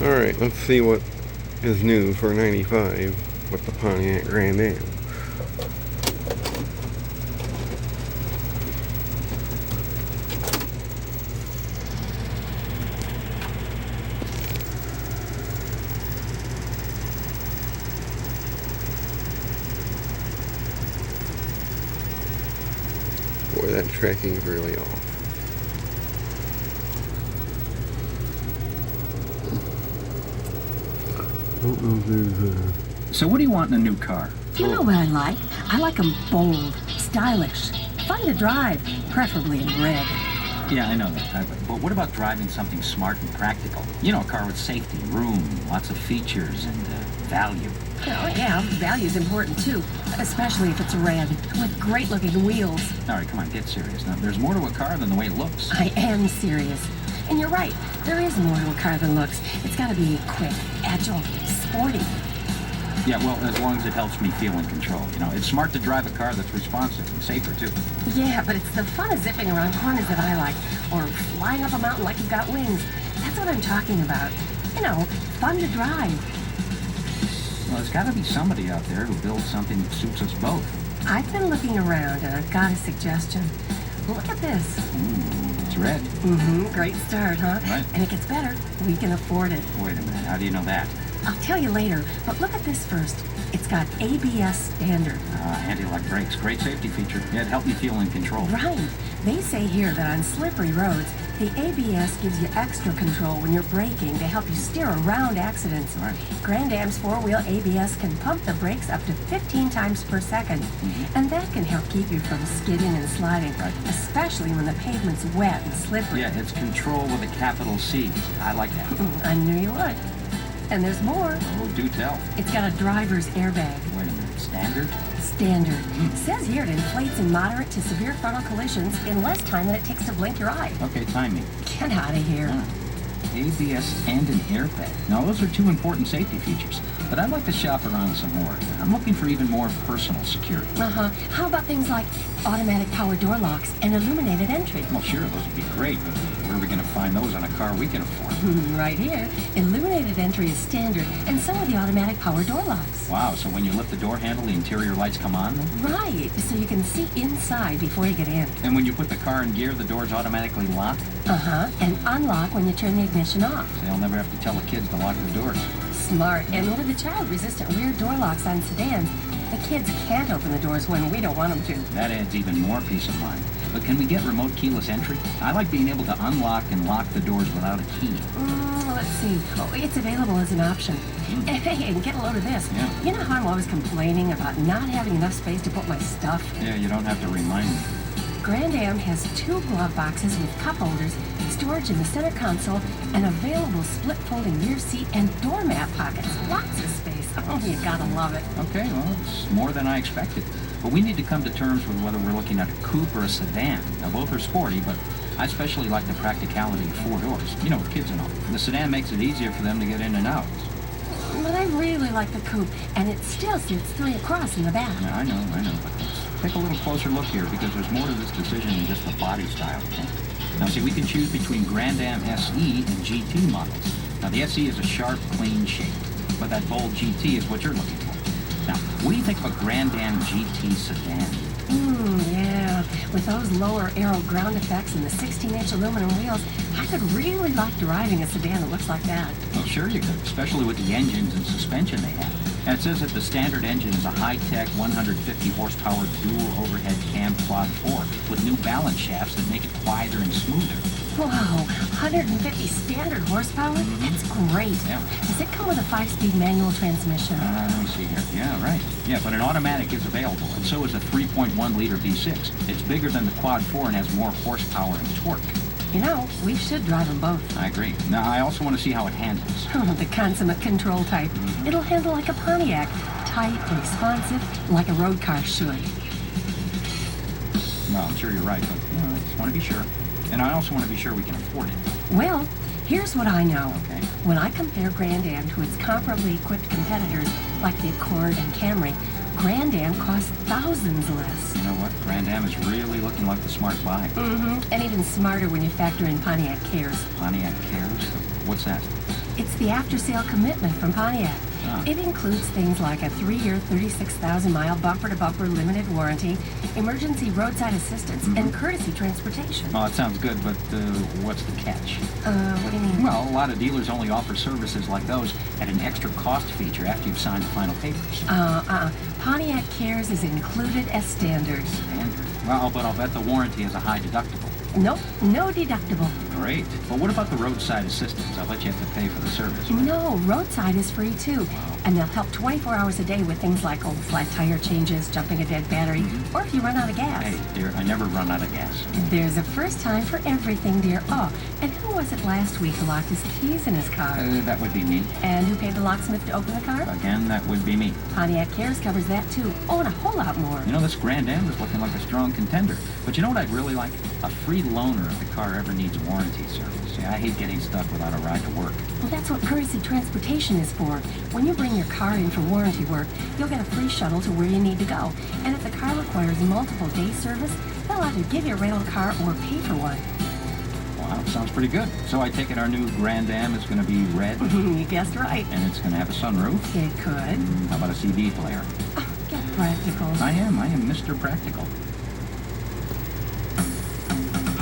Alright, let's see what is new for 95 with the Pontiac Grand Am. Boy, that tracking is really off. So what do you want in a new car? You know what I like? I like them bold, stylish, fun to drive, preferably in red. Yeah, I know that. But what about driving something smart and practical? You know, a car with safety, room, lots of features, and value. Oh, yeah, value's important too, especially if it's red, with great-looking wheels. All right, come on, get serious. Now, there's more to a car than the way it looks. I am serious. And you're right, there is more to a car than looks. It's got to be quick, agile, sporty. Yeah, well, as long as it helps me feel in control. You know, it's smart to drive a car that's responsive and safer, too. Yeah, but it's the fun of zipping around corners that I like, or flying up a mountain like you've got wings. That's what I'm talking about. You know, fun to drive. Well, there's got to be somebody out there who builds something that suits us both. I've been looking around, and I've got a suggestion. Look at this. Ooh, it's red. Great start, huh? Right. And it gets better. We can afford it. Wait a minute, how do you know that? I'll tell you later, but look at this first. It's got ABS standard. Anti-lock brakes, great safety feature. Yeah, it helped me feel in control. Right. They say here that on slippery roads, the ABS gives you extra control when you're braking to help you steer around accidents. Right. Grand Am's four-wheel ABS can pump the brakes up to 15 times per second. And that can help keep you from skidding and sliding, Right. especially when the pavement's wet and slippery. Yeah, it's control with a capital C. I like that. I knew you would. And there's more. Oh, do tell. It's got a driver's airbag. Wait a minute, standard? Standard. It says here it inflates in moderate to severe frontal collisions in less time than it takes to blink your eye. Okay, time me. Get out of here. ABS and an airbag. Now, those are two important safety features, but I'd like to shop around some more. I'm looking for even more personal security. How about things like automatic power door locks and illuminated entry? Well, sure, those would be great, but where are we going to find those on a car we can afford? Right here. Illuminated entry is standard, and so are the automatic power door locks. Wow, so when you lift the door handle, the interior lights come on then? Right, so you can see inside before you get in. And when you put the car in gear, the doors automatically lock? And unlock when you turn the ignition off. So they'll never have to tell the kids to lock the doors. Smart. And with the child-resistant rear door locks on sedans, the kids can't open the doors when we don't want them to. That adds even more peace of mind. But can we get remote keyless entry? I like being able to unlock and lock the doors without a key. Let's see. Oh, it's available as an option. Hey, and get a load of this. Yeah. You know how I'm always complaining about not having enough space to put my stuff? Yeah, you don't have to remind me. Grand Am has 2 glove boxes with cup holders, storage in the center console, and available split folding rear seat and doormat pockets. Lots of space. Oh, you gotta love it. Okay, well, it's more than I expected. But we need to come to terms with whether we're looking at a coupe or a sedan. Now, both are sporty, but I especially like the practicality of 4 doors. You know, with kids and all. The sedan makes it easier for them to get in and out. But I really like the coupe, and it still sits 3 across in the back. Yeah, I know. But let's take a little closer look here, because there's more to this decision than just the body style. Okay? Now, see, we can choose between Grand Am SE and GT models. Now, the SE is a sharp, clean shape, but that bold GT is what you're looking for. Now, what do you think of a Grand Am GT sedan? Yeah. With those lower aero ground effects and the 16-inch aluminum wheels, I could really like driving a sedan that looks like that. Well, sure you could, especially with the engines and suspension they have. And it says that the standard engine is a high-tech 150 horsepower dual overhead cam quad 4 with new balance shafts that make it quieter and smoother. Wow, 150 standard horsepower? That's great. Yeah. Does it come with a 5-speed manual transmission? Let me see here. Yeah, right. Yeah, but an automatic is available, and so is a 3.1-liter V6. It's bigger than the quad 4 and has more horsepower and torque. You know, we should drive them both. I agree. Now, I also want to see how it handles. The consummate control type. It'll handle like a Pontiac. Tight, responsive, like a road car should. Well, I'm sure you're right, but I just want to be sure. And I also want to be sure we can afford it. Well, here's what I know. Okay. When I compare Grand Am to its comparably equipped competitors, like the Accord and Camry, Grand Am costs thousands less. You know what? Grand Am is really looking like the smart buy. And even smarter when you factor in Pontiac Cares. Pontiac Cares? What's that? It's the after-sale commitment from Pontiac. Ah. It includes things like a 3-year, 36,000-mile bumper-to-bumper limited warranty, emergency roadside assistance, and courtesy transportation. Oh, it sounds good, but what's the catch? What do you mean? Well, a lot of dealers only offer services like those at an extra cost feature after you've signed the final papers. Pontiac Cares is included as standard. Standard. Well, but I'll bet the warranty has a high deductible. Nope, no deductible. Great. But what about the roadside assistance? I'll bet you have to pay for the service. Right? No, roadside is free too. And they'll help 24 hours a day with things like old flat tire changes, jumping a dead battery, or if you run out of gas. Hey, dear, I never run out of gas. There's a first time for everything, dear. Oh, and who was it last week who locked his keys in his car? That would be me. And who paid the locksmith to open the car? Again, that would be me. Pontiac Cares covers that too. Oh, and a whole lot more. You know, this Grand Am is looking like a strong contender. But you know what I'd really like? A free loaner if the car ever needs warranty service. Yeah, I hate getting stuck without a ride to work. Well, that's what courtesy transportation is for. When you bring your car in for warranty work, you'll get a free shuttle to where you need to go. And if the car requires multiple day service, they'll either give you a rental car or pay for one. Wow, sounds pretty good. So I take it our new Grand Am is going to be red? You guessed right. And it's going to have a sunroof? It could. How about a CD player? Oh, get practical. I am Mr. Practical.